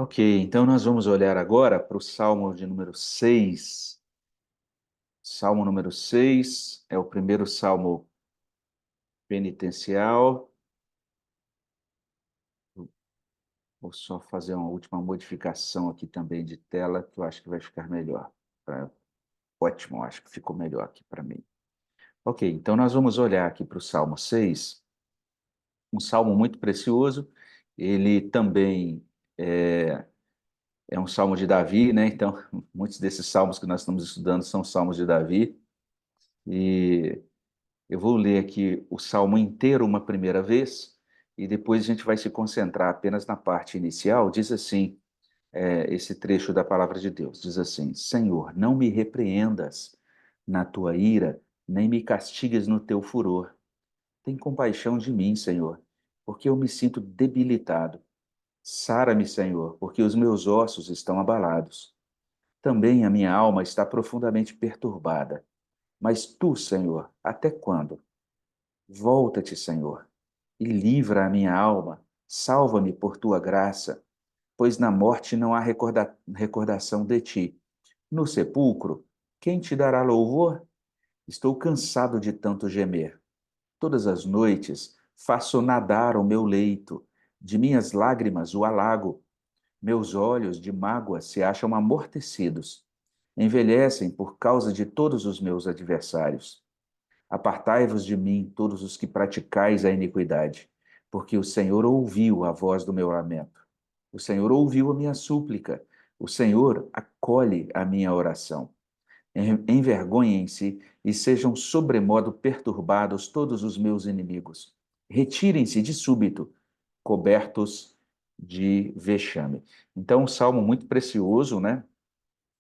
Ok, então nós vamos olhar agora para o Salmo de número 6. Salmo número 6 é o primeiro salmo penitencial. Vou só fazer uma última modificação aqui também de tela, que eu acho que vai ficar melhor. Tá? Ótimo, acho que ficou melhor aqui para mim. Ok, então nós vamos olhar aqui para o Salmo 6, um salmo muito precioso. Ele também é um salmo de Davi, né? Então, muitos desses salmos que nós estamos estudando são salmos de Davi. E eu vou ler aqui o salmo inteiro uma primeira vez e depois a gente vai se concentrar apenas na parte inicial. Diz assim, esse trecho da palavra de Deus, diz assim: Senhor, não me repreendas na tua ira, nem me castigues no teu furor. Tem compaixão de mim, Senhor, porque eu me sinto debilitado. Sara-me, Senhor, porque os meus ossos estão abalados. Também a minha alma está profundamente perturbada. Mas tu, Senhor, até quando? Volta-te, Senhor, e livra a minha alma, salva-me por tua graça, pois na morte não há recordação de ti. No sepulcro, quem te dará louvor? Estou cansado de tanto gemer. Todas as noites faço nadar o meu leito, de minhas lágrimas o alago. Meus olhos de mágoa se acham amortecidos, envelhecem por causa de todos os meus adversários. Apartai-vos de mim, todos os que praticais a iniquidade, porque o Senhor ouviu a voz do meu lamento. O Senhor ouviu a minha súplica. O Senhor acolhe a minha oração. Envergonhem-se e sejam sobremodo perturbados todos os meus inimigos. Retirem-se de súbito, cobertos de vexame. Então, um salmo muito precioso, né?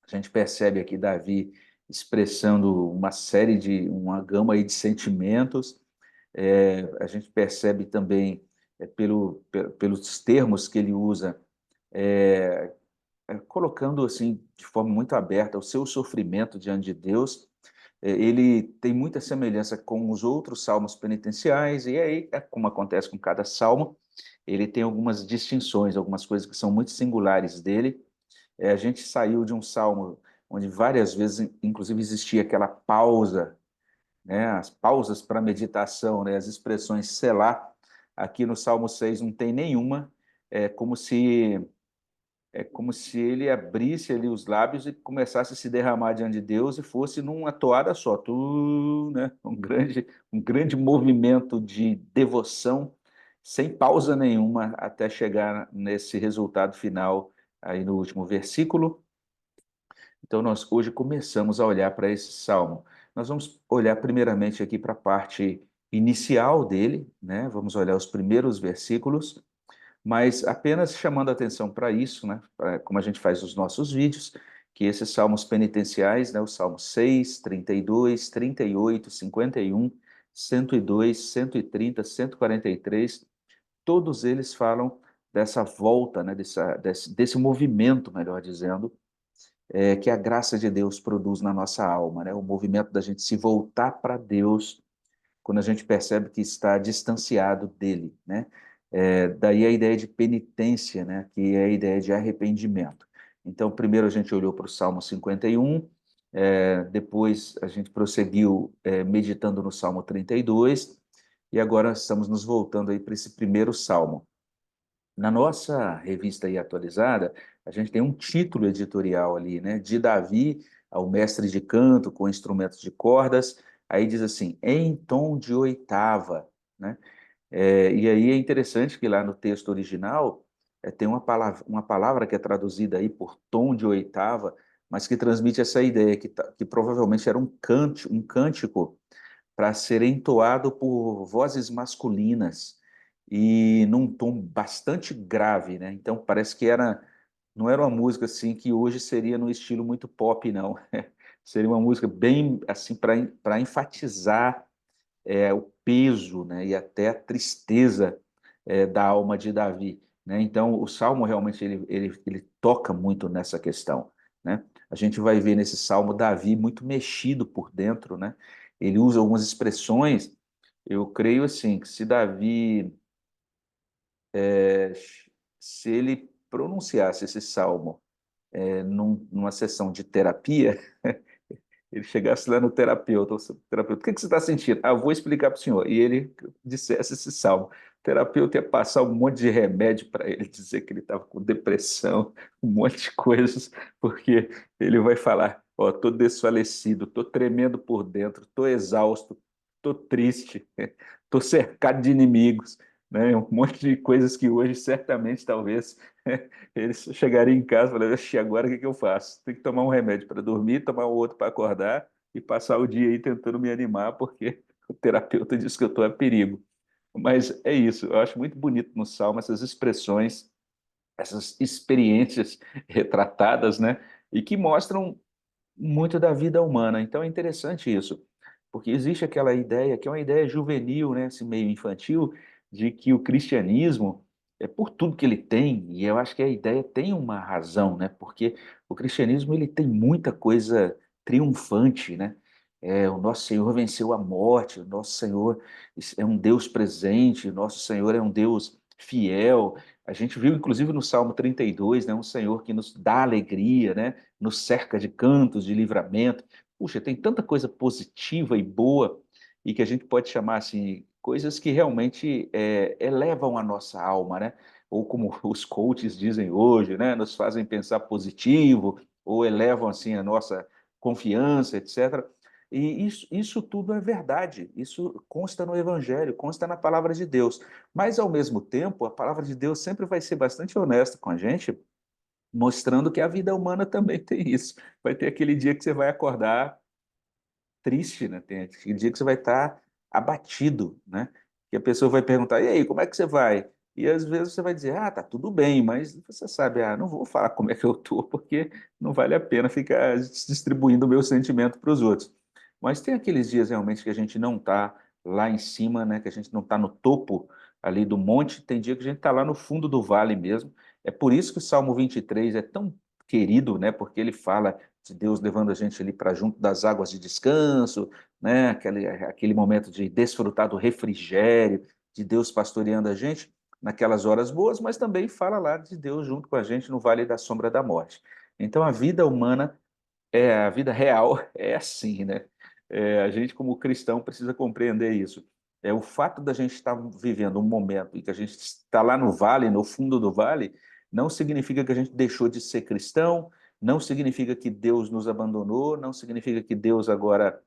A gente percebe aqui Davi expressando uma gama aí de sentimentos. A gente percebe também, pelos termos que ele usa, é, colocando assim de forma muito aberta o seu sofrimento diante de Deus. Ele tem muita semelhança com os outros salmos penitenciais, e aí, como acontece com cada salmo, ele tem algumas distinções, algumas coisas que são muito singulares dele. A gente saiu de um salmo onde várias vezes, inclusive, existia aquela pausa, né? As pausas para meditação, né? As expressões selar. Aqui no Salmo 6 não tem nenhuma, é como se é como se ele abrisse ali os lábios e começasse a se derramar diante de Deus e fosse numa toada só, né? Um grande movimento de devoção, sem pausa nenhuma, até chegar nesse resultado final aí no último versículo. Então, nós hoje começamos a olhar para esse salmo. Nós vamos olhar primeiramente aqui para a parte inicial dele, né? Vamos olhar os primeiros versículos, mas apenas chamando a atenção para isso, né? Como a gente faz nos nossos vídeos, que esses salmos penitenciais, né? O Salmo 6, 32, 38, 51, 102, 130, 143, todos eles falam dessa volta, né? Desse movimento, melhor dizendo, que a graça de Deus produz na nossa alma, né? O movimento da gente se voltar para Deus quando a gente percebe que está distanciado dele, né? Daí a ideia de penitência, né? Que é a ideia de arrependimento. Então, primeiro a gente olhou para o Salmo 51, depois a gente prosseguiu meditando no Salmo 32, e agora estamos nos voltando aí para esse primeiro Salmo. Na nossa revista aí atualizada, a gente tem um título editorial ali, né? De Davi ao mestre de canto com instrumentos de cordas. Aí diz assim, em tom de oitava, né? E aí é interessante que lá no texto original tem uma palavra que é traduzida aí por tom de oitava, mas que transmite essa ideia que provavelmente era um cântico para ser entoado por vozes masculinas e num tom bastante grave, né? Então parece que não era uma música assim que hoje seria no estilo muito pop, não. Seria uma música bem assim para enfatizar o peso, né? E até a tristeza da alma de Davi, né? Então o Salmo realmente ele toca muito nessa questão, né? A gente vai ver nesse Salmo Davi muito mexido por dentro, né? Ele usa algumas expressões. Eu creio assim que se Davi, se ele pronunciasse esse salmo numa sessão de terapia, ele chegasse lá no terapeuta, o terapeuta, o que que você está sentindo? Ah, eu vou explicar para o senhor. E ele dissesse esse salmo. O terapeuta ia passar um monte de remédio para ele, dizer que ele estava com depressão, um monte de coisas, porque ele vai falar, ó, estou desfalecido, estou tremendo por dentro, estou exausto, estou triste, estou cercado de inimigos, né? Um monte de coisas que hoje, certamente, talvez, ele chegaria em casa e falaria, "Oxi, agora o que que eu faço? Tem que tomar um remédio para dormir, tomar um outro para acordar e passar o dia aí tentando me animar, porque o terapeuta disse que eu estou a perigo." Mas é isso, eu acho muito bonito no Salmo essas expressões, essas experiências retratadas, né? E que mostram muito da vida humana. Então é interessante isso, porque existe aquela ideia, que é uma ideia juvenil, né, assim, meio infantil, de que o cristianismo, é por tudo que ele tem, e eu acho que a ideia tem uma razão, né, porque o cristianismo ele tem muita coisa triunfante, né? O nosso Senhor venceu a morte, o nosso Senhor é um Deus presente, o nosso Senhor é um Deus fiel. A gente viu, inclusive, no Salmo 32, né, um Senhor que nos dá alegria, né? Nos cerca de cantos de livramento. Puxa, tem tanta coisa positiva e boa e que a gente pode chamar assim, coisas que realmente elevam a nossa alma, né? Ou como os coaches dizem hoje, né? Nos fazem pensar positivo ou elevam assim a nossa confiança, etc. E isso tudo é verdade, isso consta no Evangelho, consta na palavra de Deus. Mas, ao mesmo tempo, a palavra de Deus sempre vai ser bastante honesta com a gente, mostrando que a vida humana também tem isso. Vai ter aquele dia que você vai acordar triste, né? Tem aquele dia que você vai estar abatido, né? E a pessoa vai perguntar: "E aí, como é que você vai?" E às vezes você vai dizer: "Ah, tá tudo bem", mas você sabe, não vou falar como é que eu tô, porque não vale a pena ficar distribuindo o meu sentimento para os outros. Mas tem aqueles dias realmente que a gente não está lá em cima, né? Que a gente não está no topo ali do monte, tem dia que a gente está lá no fundo do vale mesmo. É por isso que o Salmo 23 é tão querido, né? Porque ele fala de Deus levando a gente ali para junto das águas de descanso, né? Aquele momento de desfrutar do refrigério, de Deus pastoreando a gente naquelas horas boas, mas também fala lá de Deus junto com a gente no vale da sombra da morte. Então a vida humana, a vida real é assim, né? A gente, como cristão, precisa compreender isso. O fato da gente estar vivendo um momento em que a gente está lá no vale, no fundo do vale, não significa que a gente deixou de ser cristão, não significa que Deus nos abandonou, não significa que Deus agora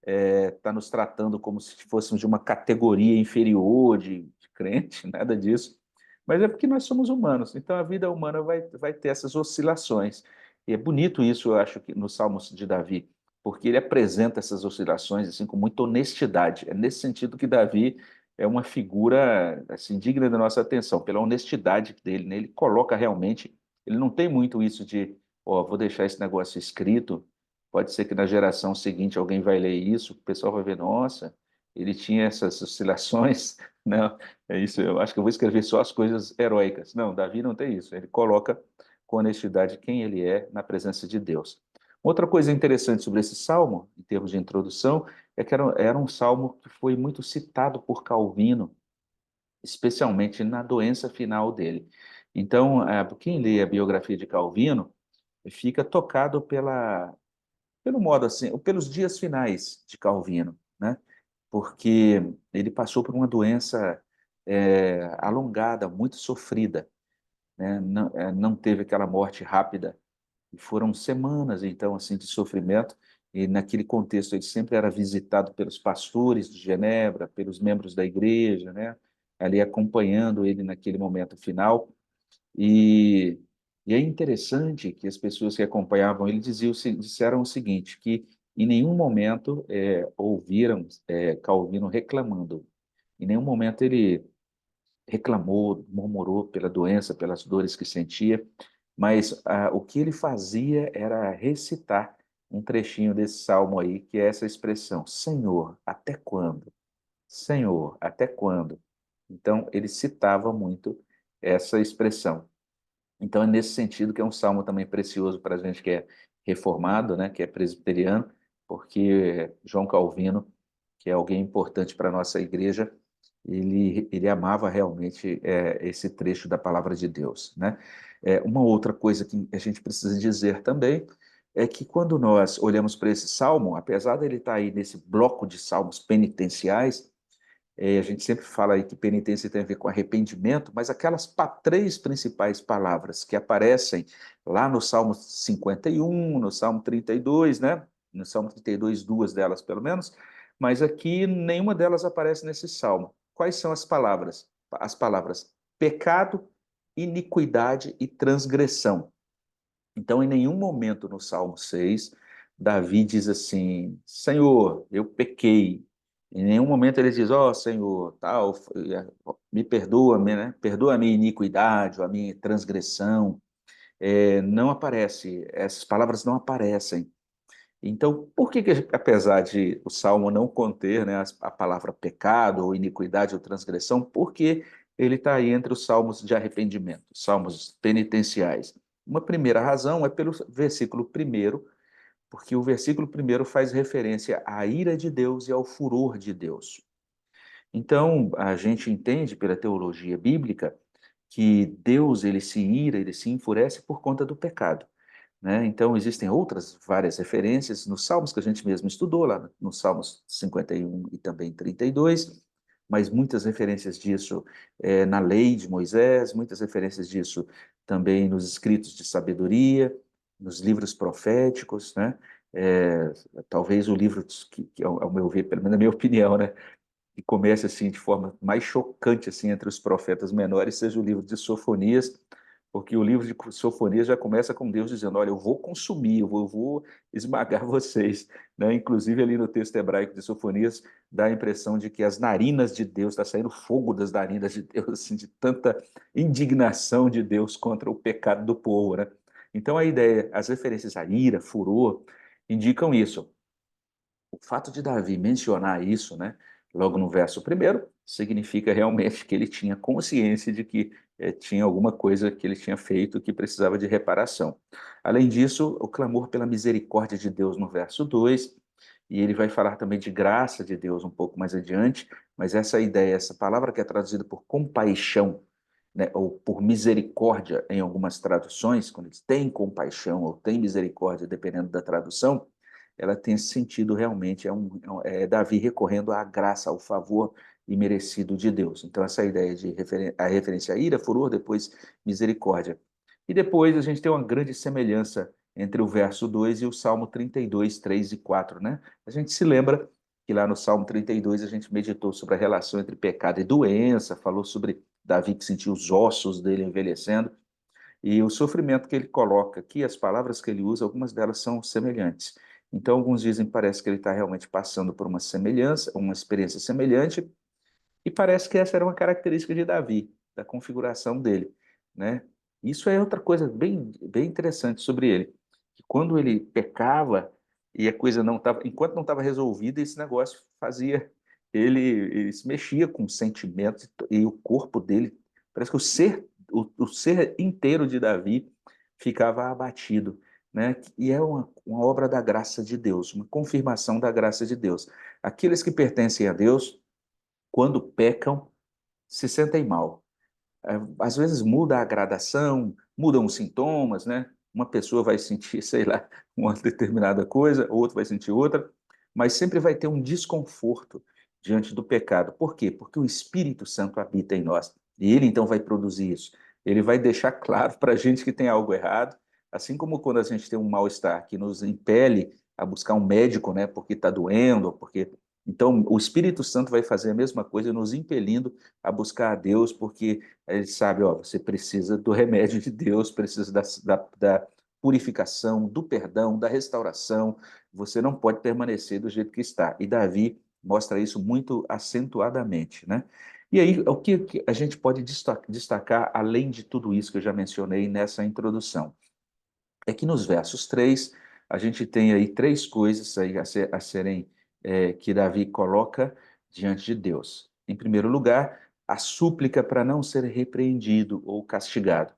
está nos tratando como se fôssemos de uma categoria inferior de crente, nada disso. Mas é porque nós somos humanos, então a vida humana vai ter essas oscilações. E é bonito isso, eu acho, que no Salmos de Davi, porque ele apresenta essas oscilações assim com muita honestidade. É nesse sentido que Davi é uma figura assim digna da nossa atenção, pela honestidade dele, né? Ele coloca realmente, ele não tem muito isso de, ó, vou deixar esse negócio escrito. Pode ser que na geração seguinte alguém vai ler isso, o pessoal vai ver, nossa, ele tinha essas oscilações. Não, é isso, eu acho que eu vou escrever só as coisas heróicas. Não, Davi não tem isso. Ele coloca com honestidade quem ele é na presença de Deus. Outra coisa interessante sobre esse salmo, em termos de introdução, é que era um salmo que foi muito citado por Calvino, especialmente na doença final dele. Então, quem lê a biografia de Calvino fica tocado pelo modo assim, ou pelos dias finais de Calvino, né? Porque ele passou por uma doença alongada, muito sofrida, né? Não, não teve aquela morte rápida, e foram semanas, então, assim, de sofrimento, e naquele contexto ele sempre era visitado pelos pastores de Genebra, pelos membros da igreja, né? Ali acompanhando ele naquele momento final, e, e é interessante que as pessoas que acompanhavam ele disseram o seguinte, que em nenhum momento ouviram Calvino reclamando. Em nenhum momento ele reclamou, murmurou pela doença, pelas dores que sentia, mas o que ele fazia era recitar um trechinho desse salmo aí, que é essa expressão: Senhor, até quando? Senhor, até quando? Então, ele citava muito essa expressão. Então, é nesse sentido que é um salmo também precioso para a gente que é reformado, né, que é presbiteriano, porque João Calvino, que é alguém importante para a nossa igreja, ele amava realmente esse trecho da palavra de Deus, né? Uma outra coisa que a gente precisa dizer também é que quando nós olhamos para esse salmo, apesar dele estar aí nesse bloco de salmos penitenciais, a gente sempre fala aí que penitência tem a ver com arrependimento, mas aquelas três principais palavras que aparecem lá no Salmo 51, no Salmo 32, né? No Salmo 32, duas delas pelo menos, mas aqui nenhuma delas aparece nesse salmo. Quais são as palavras? As palavras pecado, iniquidade e transgressão. Então, em nenhum momento no Salmo 6, Davi diz assim: Senhor, eu pequei. Em nenhum momento ele diz: Ó Senhor, tal, me perdoa-me, né? Perdoa a minha iniquidade, ou a minha transgressão. Não aparece, essas palavras não aparecem. Então, por que, apesar de o Salmo não conter, né, a palavra pecado, ou iniquidade, ou transgressão, por que ele está aí entre os salmos de arrependimento, salmos penitenciais? Uma primeira razão é pelo versículo primeiro, porque o versículo primeiro faz referência à ira de Deus e ao furor de Deus. Então, a gente entende pela teologia bíblica que Deus ele se ira, ele se enfurece por conta do pecado, né? Então, existem outras várias referências nos Salmos que a gente mesmo estudou, lá nos Salmos 51 e também 32, mas muitas referências disso na lei de Moisés, muitas referências disso também nos escritos de sabedoria, nos livros proféticos, né? É, talvez o livro que ao meu ver, pelo menos na minha opinião, né, que comece assim de forma mais chocante assim entre os profetas menores seja o livro de Sofonias, porque o livro de Sofonias já começa com Deus dizendo: olha, eu vou consumir, eu vou esmagar vocês, né? Inclusive ali no texto hebraico de Sofonias dá a impressão de que as narinas de Deus, está saindo fogo das narinas de Deus, assim, de tanta indignação de Deus contra o pecado do povo, né? Então a ideia, as referências à ira, furor, indicam isso. O fato de Davi mencionar isso, né, logo no verso primeiro, significa realmente que ele tinha consciência de que tinha alguma coisa que ele tinha feito que precisava de reparação. Além disso, o clamor pela misericórdia de Deus no verso 2, e ele vai falar também de graça de Deus um pouco mais adiante, mas essa ideia, essa palavra que é traduzida por compaixão, né, ou por misericórdia em algumas traduções, quando eles têm compaixão ou têm misericórdia, dependendo da tradução, ela tem esse sentido realmente, é Davi recorrendo à graça, ao favor imerecido de Deus. Então, essa ideia de a referência à ira, furor, depois misericórdia. E depois a gente tem uma grande semelhança entre o verso 2 e o Salmo 32, 3 e 4, né? A gente se lembra que lá no Salmo 32 a gente meditou sobre a relação entre pecado e doença, falou sobre Davi que sentiu os ossos dele envelhecendo, e o sofrimento que ele coloca aqui, as palavras que ele usa, algumas delas são semelhantes. Então, alguns dizem que parece que ele está realmente passando por uma semelhança, uma experiência semelhante, e parece que essa era uma característica de Davi, da configuração dele, né? Isso é outra coisa bem interessante sobre ele, que quando ele pecava e a coisa não estava, enquanto não estava resolvida, esse negócio fazia ele se mexia com sentimentos e o corpo dele, parece que o ser inteiro de Davi ficava abatido, né? E é uma obra da graça de Deus, uma confirmação da graça de Deus. Aqueles que pertencem a Deus quando pecam, se sentem mal. Às vezes muda a gradação, mudam os sintomas, né? Uma pessoa vai sentir, sei lá, uma determinada coisa, outro vai sentir outra, mas sempre vai ter um desconforto diante do pecado. Por quê? Porque o Espírito Santo habita em nós. E ele então vai produzir isso. Ele vai deixar claro para a gente que tem algo errado, assim como quando a gente tem um mal-estar que nos impele a buscar um médico, né? Porque está doendo, porque então, o Espírito Santo vai fazer a mesma coisa, nos impelindo a buscar a Deus, porque ele sabe, ó, você precisa do remédio de Deus, precisa da purificação, do perdão, da restauração. Você não pode permanecer do jeito que está. E Davi mostra isso muito acentuadamente, né? E aí, o que a gente pode destacar, além de tudo isso que eu já mencionei nessa introdução? É que nos versos 3 a gente tem aí três coisas aí a serem, que Davi coloca diante de Deus. Em primeiro lugar, a súplica para não ser repreendido ou castigado.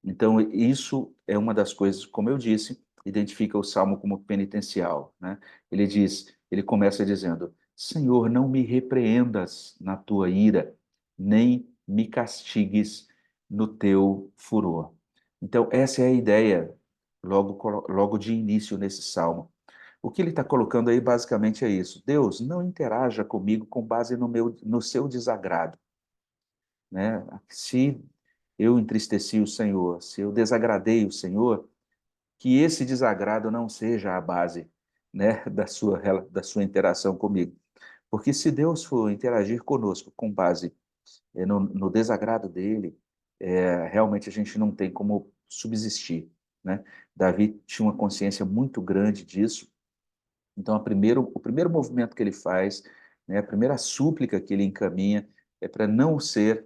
Então, isso é uma das coisas, como eu disse, identifica o Salmo como penitencial, né? Ele começa dizendo: Senhor, não me repreendas na tua ira, nem me castigues no teu furor. Então, essa é a ideia logo de início nesse salmo. O que ele está colocando aí basicamente é isso. Deus, não interaja comigo com base no seu desagrado, né? Se eu entristeci o Senhor, se eu desagradei o Senhor, que esse desagrado não seja a base, né, da sua interação comigo. Porque se Deus for interagir conosco com base no desagrado dele, realmente a gente não tem como subsistir, né? Davi tinha uma consciência muito grande disso. Então, o primeiro movimento que ele faz, né, a primeira súplica que ele encaminha é para não ser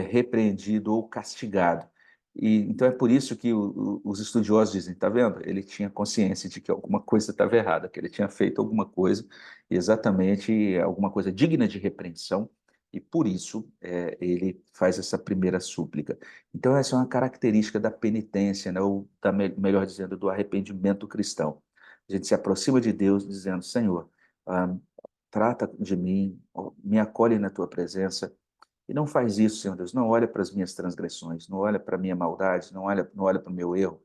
repreendido ou castigado. E, então, é por isso que os estudiosos dizem, tá vendo? Ele tinha consciência de que alguma coisa estava errada, que ele tinha feito alguma coisa, exatamente alguma coisa digna de repreensão, e por isso ele faz essa primeira súplica. Então, essa é uma característica da penitência, né, ou melhor dizendo, do arrependimento cristão. A gente se aproxima de Deus dizendo, Senhor, ah, trata de mim, me acolhe na tua presença, e não faz isso, Senhor Deus, não olha para as minhas transgressões, não olha para a minha maldade, não olha para o meu erro,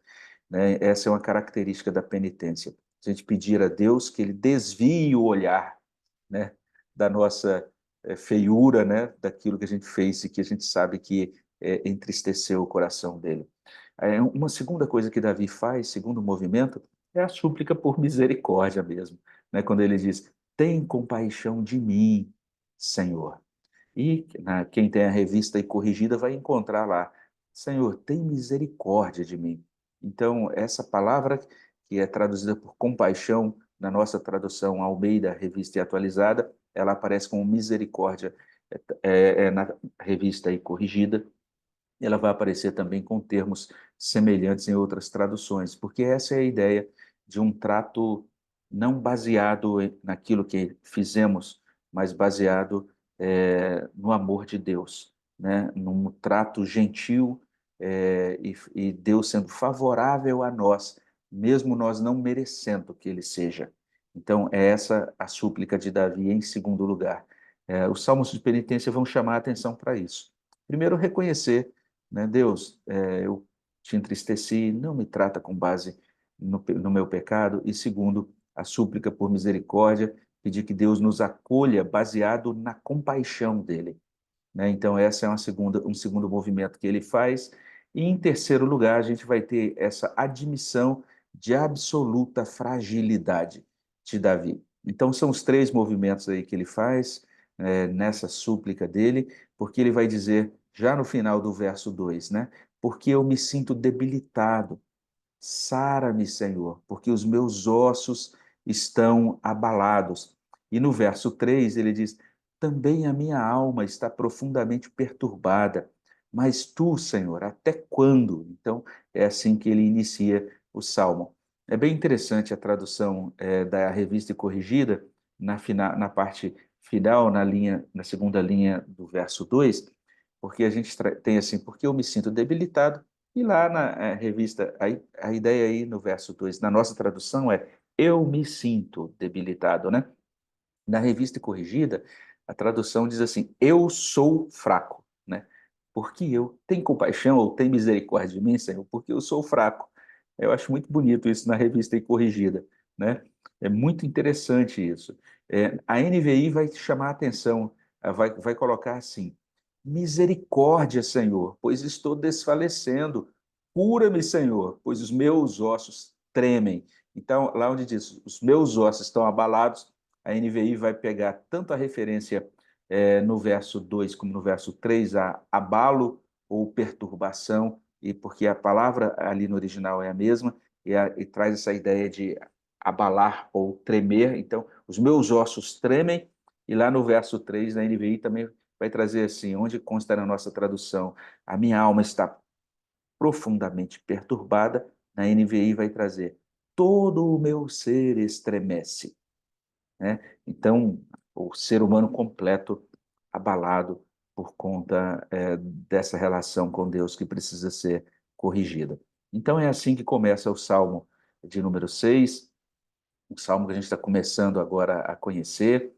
né? Essa é uma característica da penitência. A gente pedir a Deus que ele desvie o olhar, né, da nossa feiura, né, daquilo que a gente fez e que a gente sabe que entristeceu o coração dele. Uma segunda coisa que Davi faz, segundo movimento, é a súplica por misericórdia mesmo, né? Quando ele diz: tem compaixão de mim, Senhor. E quem tem a revista e corrigida vai encontrar lá: Senhor, tem misericórdia de mim. Então, essa palavra que é traduzida por compaixão na nossa tradução Almeida, revista e atualizada, ela aparece como misericórdia na revista e corrigida. Ela vai aparecer também com termos semelhantes em outras traduções, porque essa é a ideia de um trato não baseado naquilo que fizemos, mas baseado no amor de Deus, né? Num trato gentil e Deus sendo favorável a nós, mesmo nós não merecendo que Ele seja. Então, é essa a súplica de Davi em segundo lugar. Os salmos de penitência vão chamar a atenção para isso. Primeiro, reconhecer, né? Deus, eu te entristeci, não me trata com base no meu pecado. E segundo, a súplica por misericórdia, pedir que Deus nos acolha baseado na compaixão dele, né? Então, essa é um segundo movimento que ele faz. E em terceiro lugar, a gente vai ter essa admissão de absoluta fragilidade de Davi. Então, são os três movimentos aí que ele faz nessa súplica dele, porque ele vai dizer, já no final do verso 2, né? Porque eu me sinto debilitado. Sara-me, Senhor, porque os meus ossos estão abalados. E no verso 3 ele diz: também a minha alma está profundamente perturbada. Mas tu, Senhor, até quando? Então, é assim que ele inicia o salmo. É bem interessante a tradução da Revista e Corrigida, na parte final, na segunda linha do verso 2, porque a gente tem assim, porque eu me sinto debilitado, e lá na revista, a ideia aí no verso 2 na nossa tradução é eu me sinto debilitado, né? Na revista corrigida, a tradução diz assim, eu sou fraco, né? Porque eu tenho compaixão ou tem misericórdia de mim, Senhor, porque eu sou fraco. Eu acho muito bonito isso na revista e corrigida, né? É muito interessante isso. A NVI vai chamar a atenção, vai colocar assim, misericórdia, Senhor, pois estou desfalecendo. Cura-me, Senhor, pois os meus ossos tremem. Então, lá onde diz, os meus ossos estão abalados, a NVI vai pegar tanto a referência no verso 2 como no verso 3 a abalo ou perturbação, e porque a palavra ali no original é a mesma, e traz essa ideia de abalar ou tremer. Então, os meus ossos tremem, e lá no verso 3 da NVI também vai trazer assim, onde consta na nossa tradução, a minha alma está profundamente perturbada, na NVI vai trazer, todo o meu ser estremece, né? Então, o ser humano completo abalado por conta dessa relação com Deus que precisa ser corrigida. Então, é assim que começa o Salmo de número 6, um salmo que a gente está começando agora a conhecer.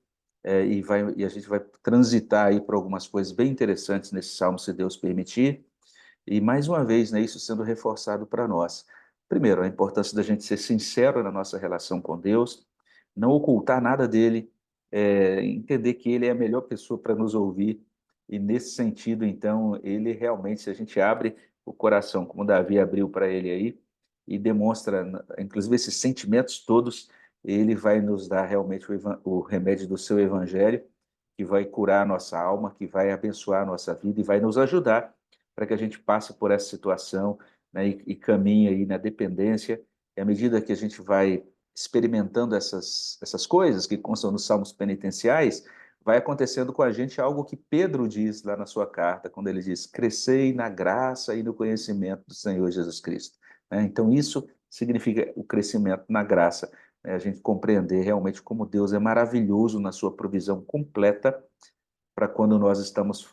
e a gente vai transitar aí por algumas coisas bem interessantes nesse salmo, se Deus permitir. E mais uma vez, né, isso sendo reforçado para nós. Primeiro, a importância da gente ser sincero na nossa relação com Deus, não ocultar nada dele, entender que ele é a melhor pessoa para nos ouvir. E nesse sentido, então, ele realmente, se a gente abre o coração, como Davi abriu para ele aí, e demonstra, inclusive, esses sentimentos todos, ele vai nos dar realmente o remédio do seu evangelho, que vai curar a nossa alma, que vai abençoar a nossa vida e vai nos ajudar para que a gente passe por essa situação, né, e caminhe aí na dependência. E à medida que a gente vai experimentando essas coisas que constam nos salmos penitenciais, vai acontecendo com a gente algo que Pedro diz lá na sua carta, quando ele diz: crescei na graça e no conhecimento do Senhor Jesus Cristo. Né? Então, isso significa o crescimento na graça, né? A gente compreender realmente como Deus é maravilhoso na sua provisão completa para quando nós estamos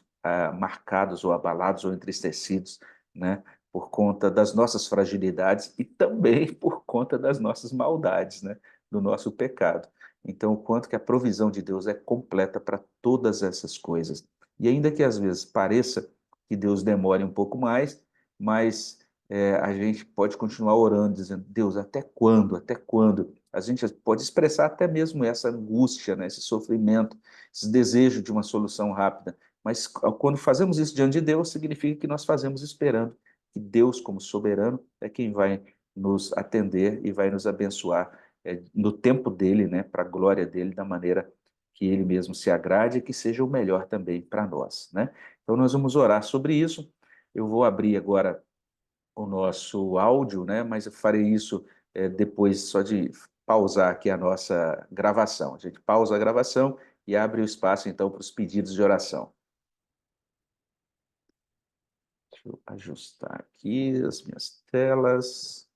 marcados ou abalados ou entristecidos, né, por conta das nossas fragilidades e também por conta das nossas maldades, né, do nosso pecado. Então, o quanto que a provisão de Deus é completa para todas essas coisas. E ainda que às vezes pareça que Deus demore um pouco mais, mas a gente pode continuar orando, dizendo: Deus, até quando? Até quando? A gente pode expressar até mesmo essa angústia, né, esse sofrimento, esse desejo de uma solução rápida. Mas quando fazemos isso diante de Deus, significa que nós fazemos esperando que Deus, como soberano, é quem vai nos atender e vai nos abençoar no tempo dele, né, para a glória dele, da maneira que ele mesmo se agrade e que seja o melhor também para nós, né? Então nós vamos orar sobre isso. Eu vou abrir agora o nosso áudio, né? Mas eu farei isso depois só de pausar aqui a nossa gravação. A gente pausa a gravação e abre o espaço então para os pedidos de oração. Deixa eu ajustar aqui as minhas telas.